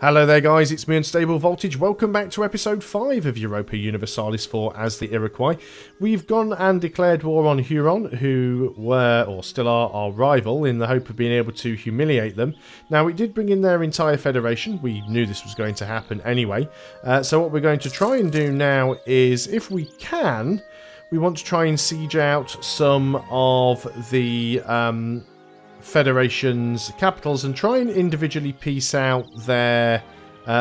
Hello there guys, it's me Unstable Voltage. Welcome back to episode 5 of Europa Universalis 4 as the Iroquois. We've gone and declared war on Huron, who were, or still are, our rival, in the hope of being able to humiliate them. Now, we did bring in their entire federation. We knew this was going to happen anyway. So what we're going to try and do now is, if we can, we want to try and siege out some of the Federation's capitals and try and individually piece out their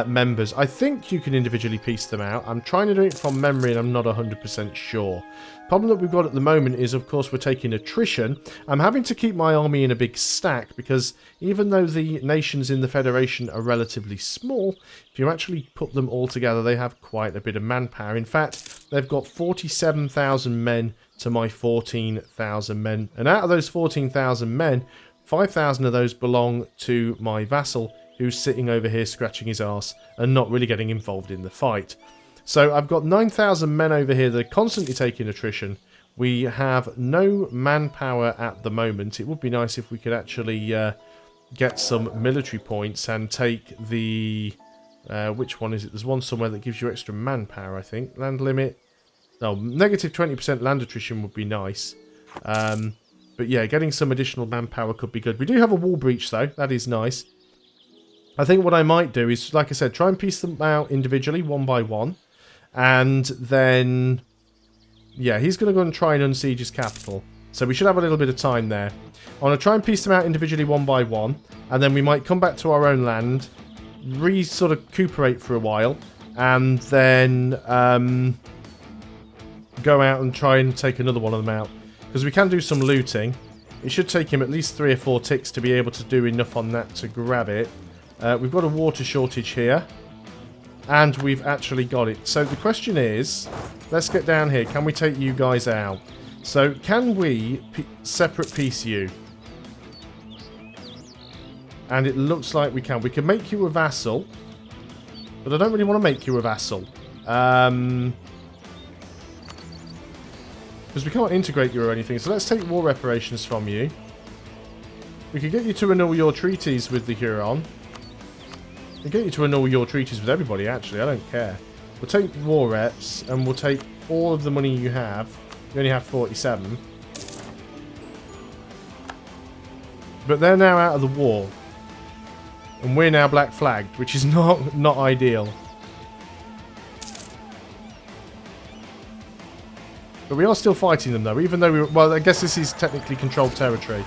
members. I think you can individually piece them out. I'm trying to do it from memory and I'm not 100% sure. Problem that we've got at the moment is, of course, we're taking attrition. I'm having to keep my army in a big stack because even though the nations in the Federation are relatively small, if you actually put them all together, they have quite a bit of manpower. In fact, they've got 47,000 men to my 14,000 men. And out of those 14,000 men, 5,000 of those belong to my vassal, who's sitting over here scratching his arse and not really getting involved in the fight. So I've got 9,000 men over here that are constantly taking attrition. We have no manpower at the moment. It would be nice if we could actually get some military points and take the... which one is it? There's one somewhere that gives you extra manpower, I think. Land limit. No, negative 20% land attrition would be nice. But yeah, getting some additional manpower could be good. We do have a wall breach, though. That is nice. I think what I might do is, like I said, try and piece them out individually, one by one. And then, yeah, he's going to go and try and unsiege his capital. So we should have a little bit of time there. I want to try and piece them out individually, one by one. And then we might come back to our own land, sort of recuperate for a while. And then go out and try and take another one of them out. Because we can do some looting. It should take him at least 3 or 4 ticks to be able to do enough on that to grab it. We've got a water shortage here. And we've actually got it. So the question is, let's get down here. Can we take you guys out? So can we separate piece you? And it looks like we can. We can make you a vassal. But I don't really want to make you a vassal. Because we can't integrate you or anything. So let's take war reparations from you. We could get you to annul your treaties with the Huron. We can get you to annul your treaties with everybody, actually. I don't care. We'll take war reps, and we'll take all of the money you have. You only have 47. But they're now out of the war. And we're now black flagged, which is not ideal. But we are still fighting them, though, even though we... Well, I guess this is technically controlled territory.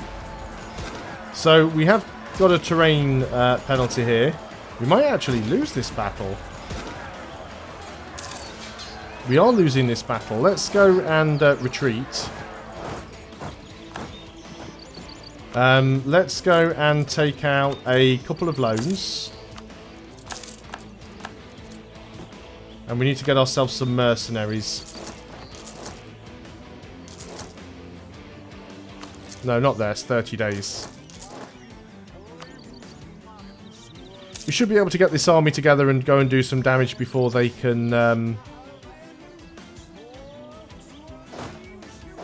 So, we have got a terrain penalty here. We might actually lose this battle. We are losing this battle. Let's go and retreat. Let's go and take out a couple of loans. And we need to get ourselves some mercenaries. No, not there. It's 30 days. We should be able to get this army together and go and do some damage before they can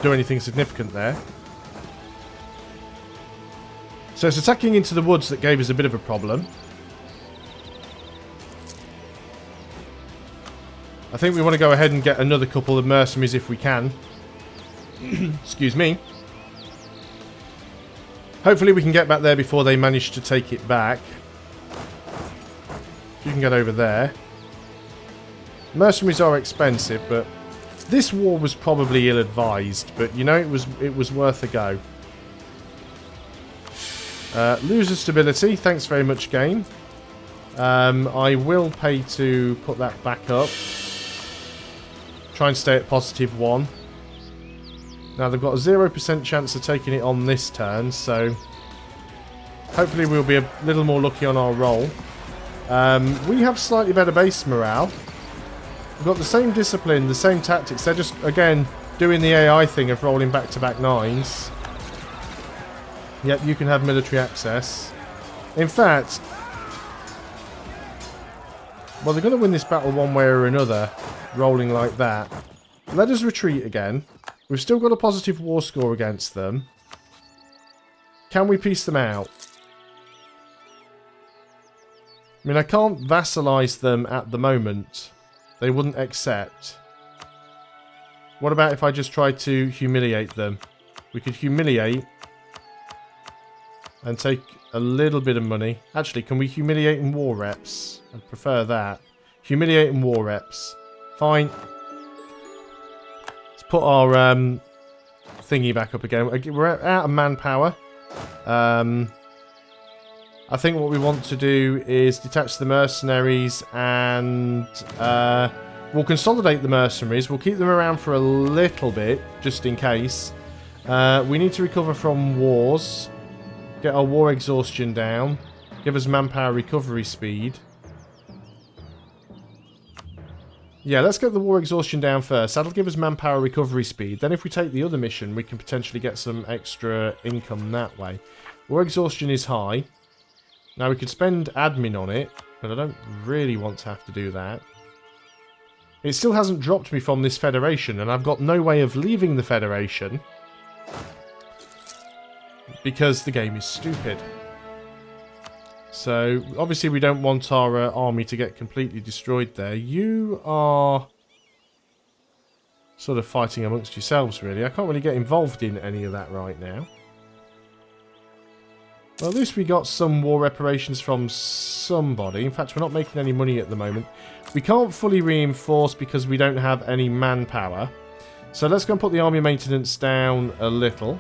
do anything significant there. So it's attacking into the woods that gave us a bit of a problem. I think we want to go ahead and get another couple of mercenaries if we can. Excuse me. Hopefully we can get back there before they manage to take it back. You can get over there. Mercenaries are expensive, but this war was probably ill-advised. But, you know, it was worth a go. Loser stability. Thanks very much, game. I will pay to put that back up. Try and stay at +1. Now, they've got a 0% chance of taking it on this turn, so hopefully we'll be a little more lucky on our roll. We have slightly better base morale. We've got the same discipline, the same tactics. They're just, again, doing the AI thing of rolling back-to-back 9s. Yep, you can have military access. In fact, well, they're going to win this battle one way or another, rolling like that. Let us retreat again. We've still got a positive war score against them. Can we piece them out? I mean, I can't vassalize them at the moment. They wouldn't accept. What about if I just tried to humiliate them? We could humiliate and take a little bit of money. Actually, can we humiliate in war reps? I'd prefer that. Humiliate in war reps. Fine. Let's put our thingy back up again. We're out of manpower. I think what we want to do is detach the mercenaries and we'll consolidate the mercenaries. We'll keep them around for a little bit, just in case. We need to recover from wars. Get our war exhaustion down. Give us manpower recovery speed. Yeah, let's get the war exhaustion down first. That'll give us manpower recovery speed. Then if we take the other mission, we can potentially get some extra income that way. War exhaustion is high. Now, we could spend admin on it, but I don't really want to have to do that. It still hasn't dropped me from this Federation, and I've got no way of leaving the Federation because the game is stupid. So, obviously we don't want our army to get completely destroyed there. You are sort of fighting amongst yourselves, really. I can't really get involved in any of that right now. Well, at least we got some war reparations from somebody. In fact, we're not making any money at the moment. We can't fully reinforce because we don't have any manpower. So let's go and put the army maintenance down a little.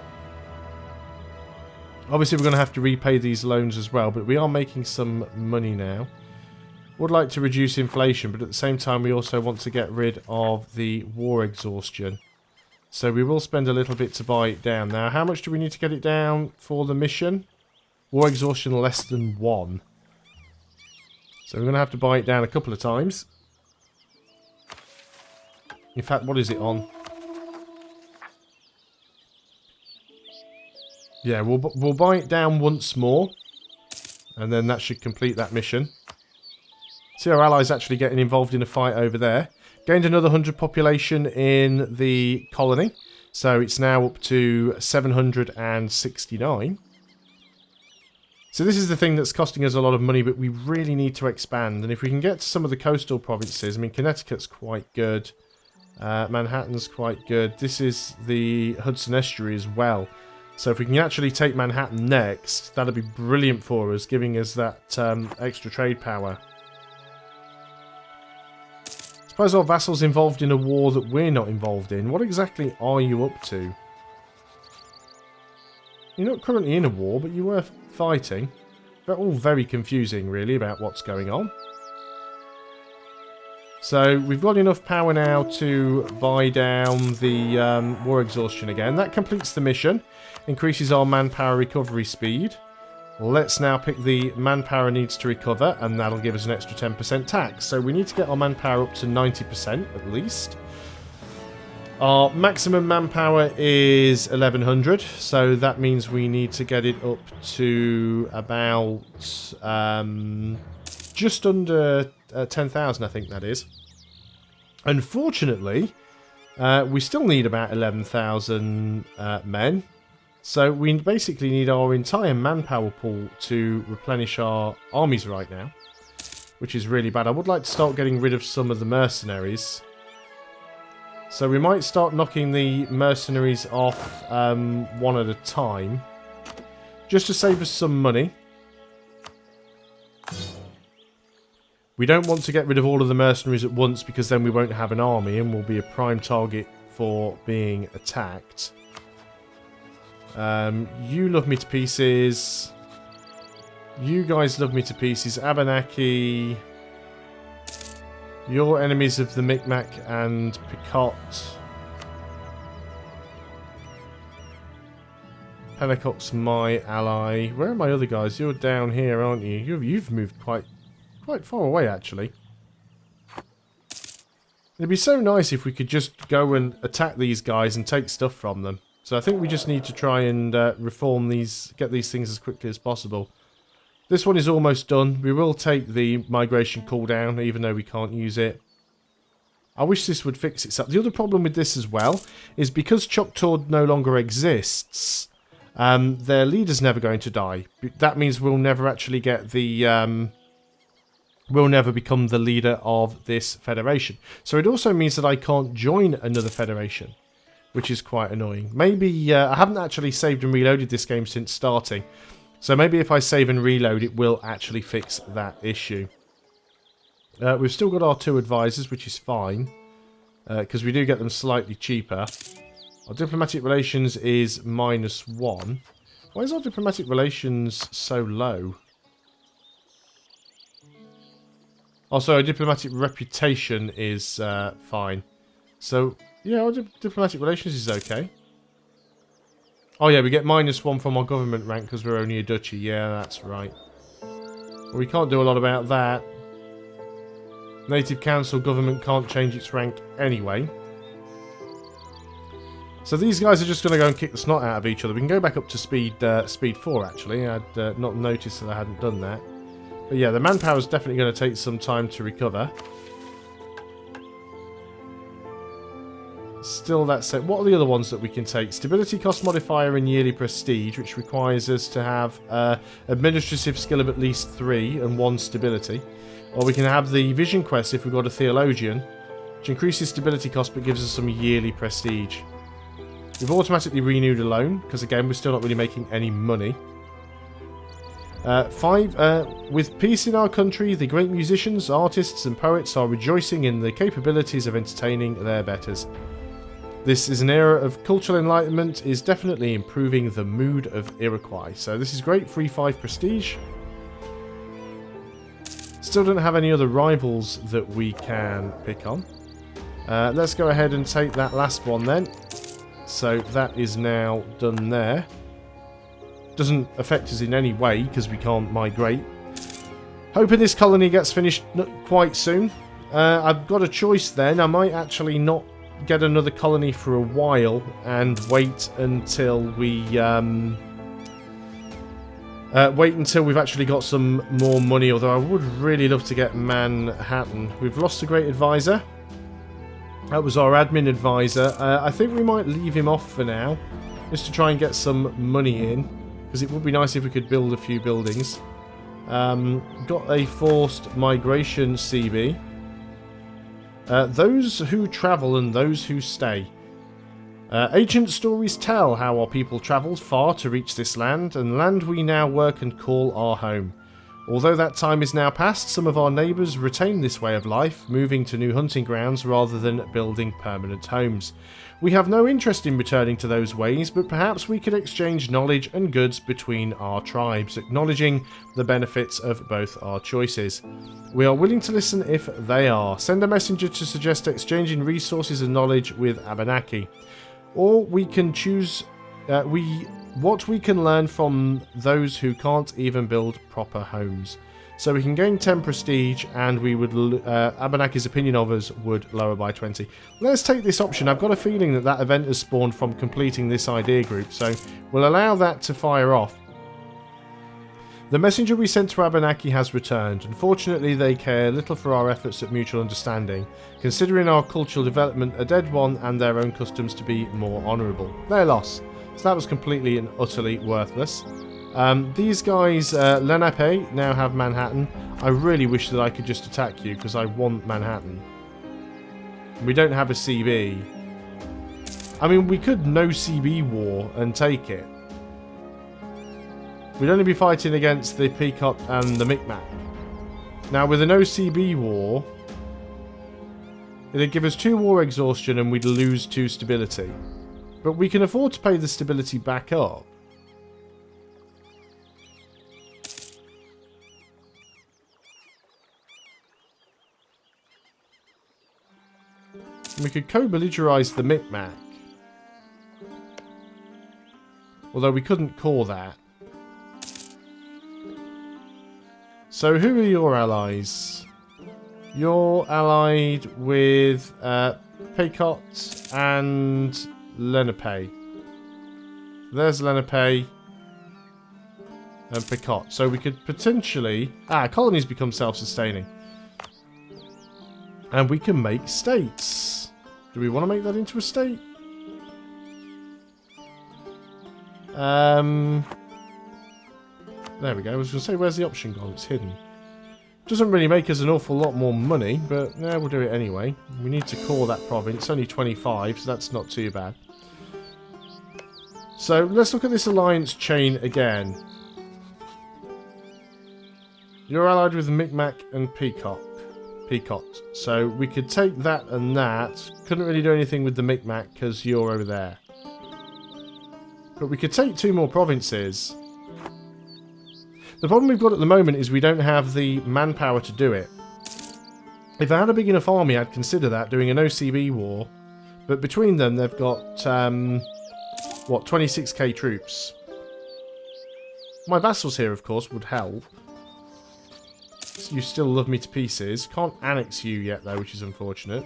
Obviously, we're going to have to repay these loans as well, but we are making some money now. Would like to reduce inflation, but at the same time, we also want to get rid of the war exhaustion. So we will spend a little bit to buy it down. Now, how much do we need to get it down for the mission? War exhaustion less than 1. So we're going to have to buy it down a couple of times. In fact, what is it on? Yeah, we'll buy it down once more. And then that should complete that mission. See our allies actually getting involved in a fight over there. Gained another 100 population in the colony. So it's now up to 769. So this is the thing that's costing us a lot of money, but we really need to expand. And if we can get to some of the coastal provinces, I mean, Connecticut's quite good. Manhattan's quite good. This is the Hudson Estuary as well. So if we can actually take Manhattan next, that'll be brilliant for us, giving us that extra trade power. Suppose our vassals involved in a war that we're not involved in. What exactly are you up to? You're not currently in a war, but you were fighting. They're all very confusing, really, about what's going on. So, we've got enough power now to buy down the war exhaustion again. That completes the mission. Increases our manpower recovery speed. Let's now pick the manpower needs to recover, and that'll give us an extra 10% tax. So, we need to get our manpower up to 90% at least. Our maximum manpower is 1100, so that means we need to get it up to about just under 10,000, I think that is. Unfortunately, we still need about 11,000 men, so we basically need our entire manpower pool to replenish our armies right now, which is really bad. I would like to start getting rid of some of the mercenaries. So we might start knocking the mercenaries off one at a time, just to save us some money. We don't want to get rid of all of the mercenaries at once, because then we won't have an army and we'll be a prime target for being attacked. You love me to pieces. You guys love me to pieces. Abenaki. You're enemies of the Micmac and Picot. Pennacock's my ally. Where are my other guys? You're down here, aren't you? You've moved quite far away, actually. It'd be so nice if we could just go and attack these guys and take stuff from them. So I think we just need to try and reform these, get these things as quickly as possible. This one is almost done. We will take the migration cooldown, even though we can't use it. I wish this would fix itself. The other problem with this as well is because Choctaw no longer exists, their leader's never going to die. That means we'll never actually get the will never become the leader of this federation. So it also means that I can't join another federation, which is quite annoying. Maybe I haven't actually saved and reloaded this game since starting, so maybe if I save and reload it will actually fix that issue. We've still got our 2 advisors, which is fine, because we do get them slightly cheaper. Our diplomatic relations is -1. Why is our diplomatic relations so low? Also, our diplomatic reputation is fine. So, yeah, our diplomatic relations is okay. Oh yeah, we get -1 from our government rank because we're only a duchy. Yeah, that's right. Well, we can't do a lot about that. Native Council government can't change its rank anyway. So these guys are just going to go and kick the snot out of each other. We can go back up to speed 4, actually. I'd not noticed that I hadn't done that. But yeah, the manpower is definitely going to take some time to recover. Still that set. What are the other ones that we can take? Stability cost modifier and yearly prestige, which requires us to have administrative skill of at least 3 and 1 stability. Or we can have the vision quest if we've got a theologian, which increases stability cost but gives us some yearly prestige. We've automatically renewed a loan, because again, we're still not really making any money. 5. With peace in our country, the great musicians, artists and poets are rejoicing in the capabilities of entertaining their betters. This is an era of cultural enlightenment, is definitely improving the mood of Iroquois. So this is great, 3-5 prestige. Still don't have any other rivals that we can pick on. Let's go ahead and take that last one then. So that is now done there. Doesn't affect us in any way because we can't migrate. Hoping this colony gets finished quite soon. I've got a choice then. I might actually not get another colony for a while and wait until we've actually got some more money, although I would really love to get Manhattan. We've lost a great advisor. That was our admin advisor. I think we might leave him off for now, just to try and get some money in, because it would be nice if we could build a few buildings. Got a forced migration CB. Those who travel and those who stay. Ancient stories tell how our people travelled far to reach this land, and land we now work and call our home. Although that time is now past, some of our neighbours retain this way of life, moving to new hunting grounds rather than building permanent homes. We have no interest in returning to those ways, but perhaps we could exchange knowledge and goods between our tribes, acknowledging the benefits of both our choices. We are willing to listen if they are. Send a messenger to suggest exchanging resources and knowledge with Abenaki. Or we can choose what we can learn from those who can't even build proper homes. So we can gain 10 prestige, and we would Abenaki's opinion of us would lower by 20. Let's take this option. I've got a feeling that event has spawned from completing this idea group, so we'll allow that to fire off. The messenger we sent to Abenaki has returned. Unfortunately, they care little for our efforts at mutual understanding, considering our cultural development a dead one and their own customs to be more honourable. Their loss. So that was completely and utterly worthless. These guys, Lenape, now have Manhattan. I really wish that I could just attack you, because I want Manhattan. We don't have a CB. I mean, we could no CB war and take it. We'd only be fighting against the Peacock and the Micmac. Now, with a no CB war, it'd give us 2 war exhaustion and we'd lose 2 stability. But we can afford to pay the stability back up. We could co-belligerize the Micmac. Although we couldn't core that. So who are your allies? You're allied with Peacock and Lenape. There's Lenape and Peacock. So we could potentially... colonies become self-sustaining. And we can make states. Do we want to make that into a state? There we go. I was going to say, where's the option gone? It's hidden. Doesn't really make us an awful lot more money, but yeah, we'll do it anyway. We need to core that province. It's only 25, so that's not too bad. So let's look at this alliance chain again. You're allied with Micmac and Peacock. So we could take that and that. Couldn't really do anything with the Micmac because you're over there. But we could take 2 more provinces. The problem we've got at the moment is we don't have the manpower to do it. If I had a big enough army, I'd consider that, doing an OCB war. But between them, they've got, what, 26k troops. My vassals here, of course, would help. You still love me to pieces. Can't annex you yet, though, which is unfortunate.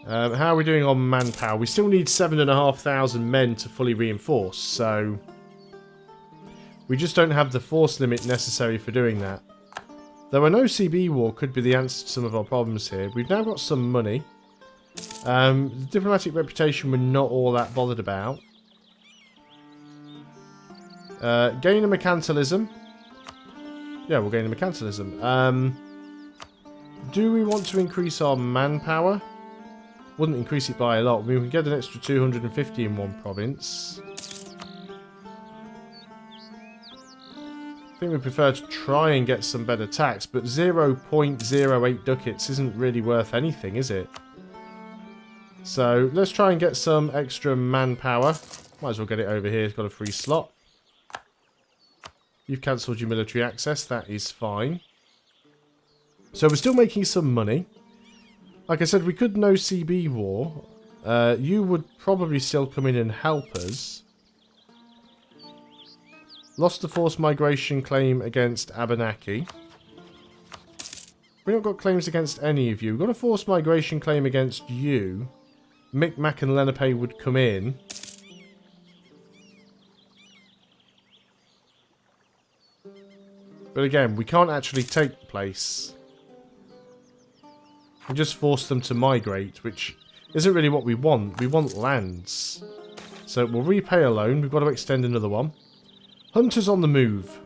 How are we doing on manpower? We still need 7,500 men to fully reinforce, so... we just don't have the force limit necessary for doing that. Though an OCB war could be the answer to some of our problems here. We've now got some money. The diplomatic reputation we're not all that bothered about. Gain a mercantilism. Yeah, we'll gain a mercantilism. Do we want to increase our manpower? Wouldn't increase it by a lot. I mean, we can get an extra 250 in one province. I think we prefer to try and get some better tax, but 0.08 ducats isn't really worth anything, is it? So, let's try and get some extra manpower. Might as well get it over here. It's got a free slot. You've cancelled your military access. That is fine. So, we're still making some money. Like I said, we could no CB war. You would probably still come in and help us. Lost the forced migration claim against Abenaki. We've not got claims against any of you. We've got a forced migration claim against you. Micmac and Lenape would come in. But again, we can't actually take the place. We just force them to migrate, which isn't really what we want. We want lands. So we'll repay a loan. We've got to extend another one. Hunters on the move.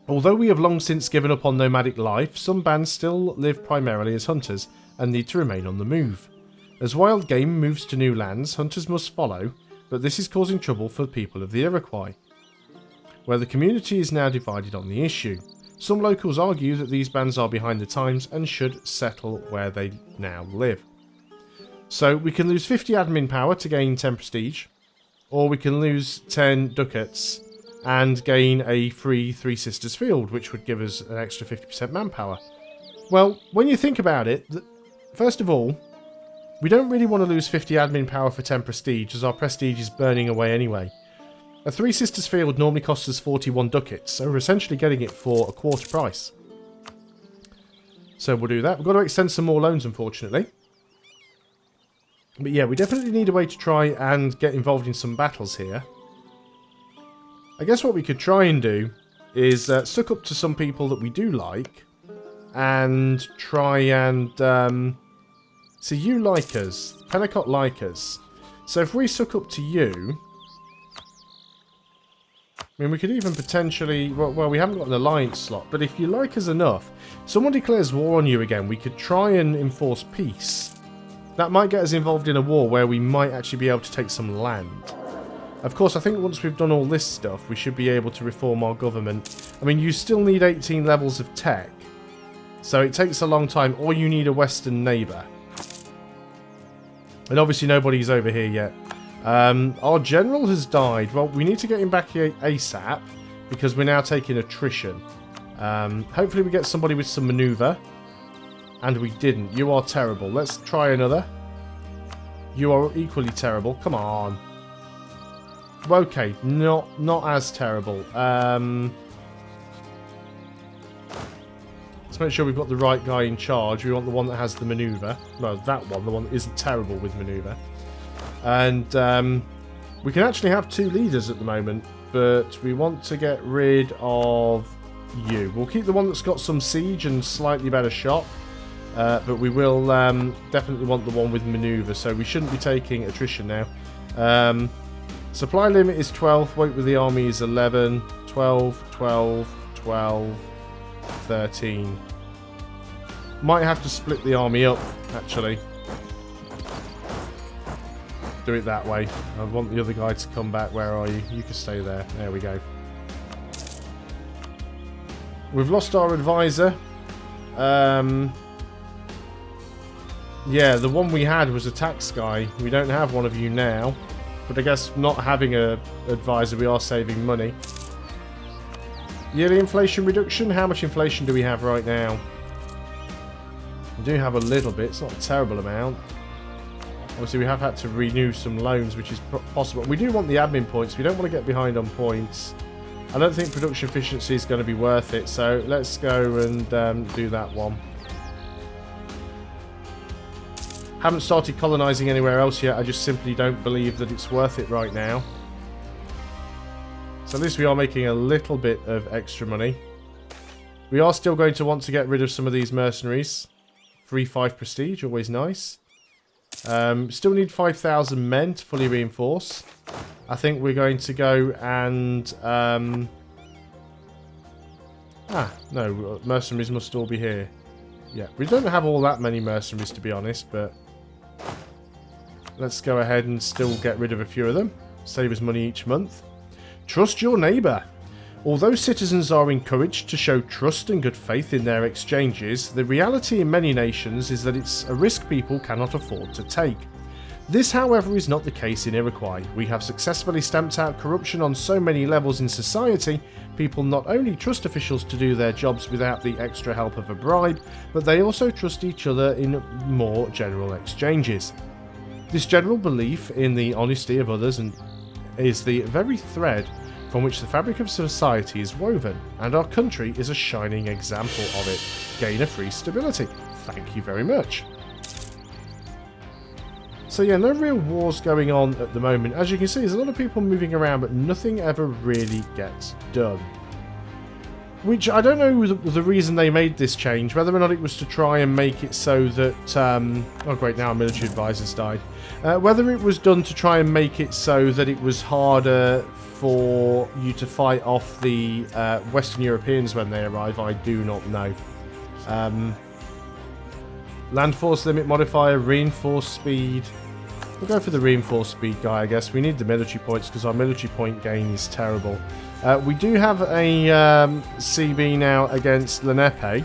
Although we have long since given up on nomadic life, some bands still live primarily as hunters and need to remain on the move. As wild game moves to new lands, hunters must follow, but this is causing trouble for the people of the Iroquois, where the community is now divided on the issue. Some locals argue that these bands are behind the times and should settle where they now live. So we can lose 50 admin power to gain 10 prestige, or we can lose 10 ducats and gain a free Three Sisters field, which would give us an extra 50% manpower. Well, when you think about it, first of all, we don't really want to lose 50 admin power for 10 prestige, as our prestige is burning away anyway. A Three Sisters field normally costs us 41 ducats, so we're essentially getting it for a quarter price. So we'll do that. We've got to extend some more loans, unfortunately. But yeah, we definitely need a way to try and get involved in some battles here. I guess what we could try and do is suck up to some people that we do like and try and... so you like us. Pennicott like us. So if we suck up to you... I mean, we could even potentially... Well, we haven't got an alliance slot, but if you like us enough, someone declares war on you again, we could try and enforce peace. That might get us involved in a war where we might actually be able to take some land. Of course, I think once we've done all this stuff, we should be able to reform our government. I mean, you still need 18 levels of tech, so it takes a long time, or you need a western neighbour. And obviously nobody's over here yet. Our general has died. Well, we need to get him back here ASAP, because we're now taking attrition. Hopefully we get somebody with some manoeuvre. And we didn't. You are terrible. Let's try another. You are equally terrible. Come on. Okay, not as terrible. Let's make sure we've got the right guy in charge. We want the one that has the manoeuvre. No, that one. The one that isn't terrible with manoeuvre. And we can actually have 2 leaders at the moment, but we want to get rid of you. We'll keep the one that's got some siege and slightly better shot, but we will definitely want the one with manoeuvre, so we shouldn't be taking attrition now. Supply limit is 12, weight with the army is 11, 12 12, 12, 12, 13. Might have to split the army up, actually. Do it that way. I want the other guy to come back. Where are you? You can stay there. There we go. We've lost our advisor. Yeah, the one we had was a tax guy. We don't have one of you now. But I guess not having a advisor, we are saving money. Yearly inflation reduction. How much inflation do we have right now? We do have a little bit. It's not a terrible amount. Obviously, we have had to renew some loans, which is possible. We do want the admin points. We don't want to get behind on points. I don't think production efficiency is going to be worth it. So let's go and do that one. Haven't started colonising anywhere else yet. I just simply don't believe that it's worth it right now. So at least we are making a little bit of extra money. We are still going to want to get rid of some of these mercenaries. 3-5 prestige, always nice. Still need 5,000 men to fully reinforce. I think we're going to go and... no, mercenaries must all be here. Yeah, we don't have all that many mercenaries, to be honest, but... let's go ahead and still get rid of a few of them. Save us money each month. Trust your neighbour. Although citizens are encouraged to show trust and good faith in their exchanges, the reality in many nations is that it's a risk people cannot afford to take. This, however, is not the case in Iroquois. We have successfully stamped out corruption on so many levels in society, people not only trust officials to do their jobs without the extra help of a bribe, but they also trust each other in more general exchanges. This general belief in the honesty of others is the very thread from which the fabric of society is woven, and our country is a shining example of it. Gain of free stability. Thank you very much. So yeah, no real wars going on at the moment. As you can see, there's a lot of people moving around, but nothing ever really gets done. Which, I don't know the reason they made this change, whether or not it was to try and make it so that... oh great, now our military advisor's died. Whether it was done to try and make it so that it was harder for you to fight off the Western Europeans when they arrive, I do not know. Land force limit modifier, reinforced speed. We'll go for the reinforced speed guy, I guess. We need the military points because our military point gain is terrible. We do have a CB now against Lenape.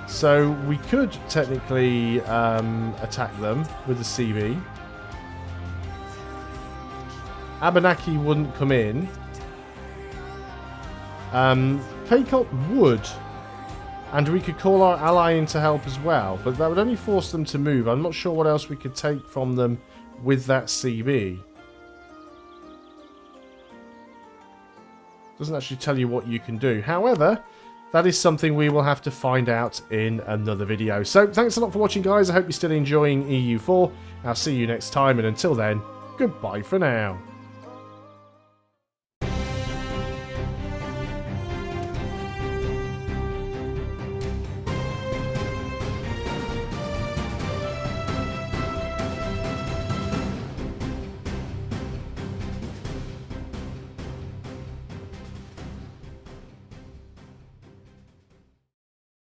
So we could technically attack them with the CB. Abenaki wouldn't come in. Paycott would. And we could call our ally in to help as well. But that would only force them to move. I'm not sure what else we could take from them with that CB. Doesn't actually tell you what you can do. However, that is something we will have to find out in another video. So thanks a lot for watching, guys. I hope you're still enjoying EU4. I'll see you next time. And until then, goodbye for now.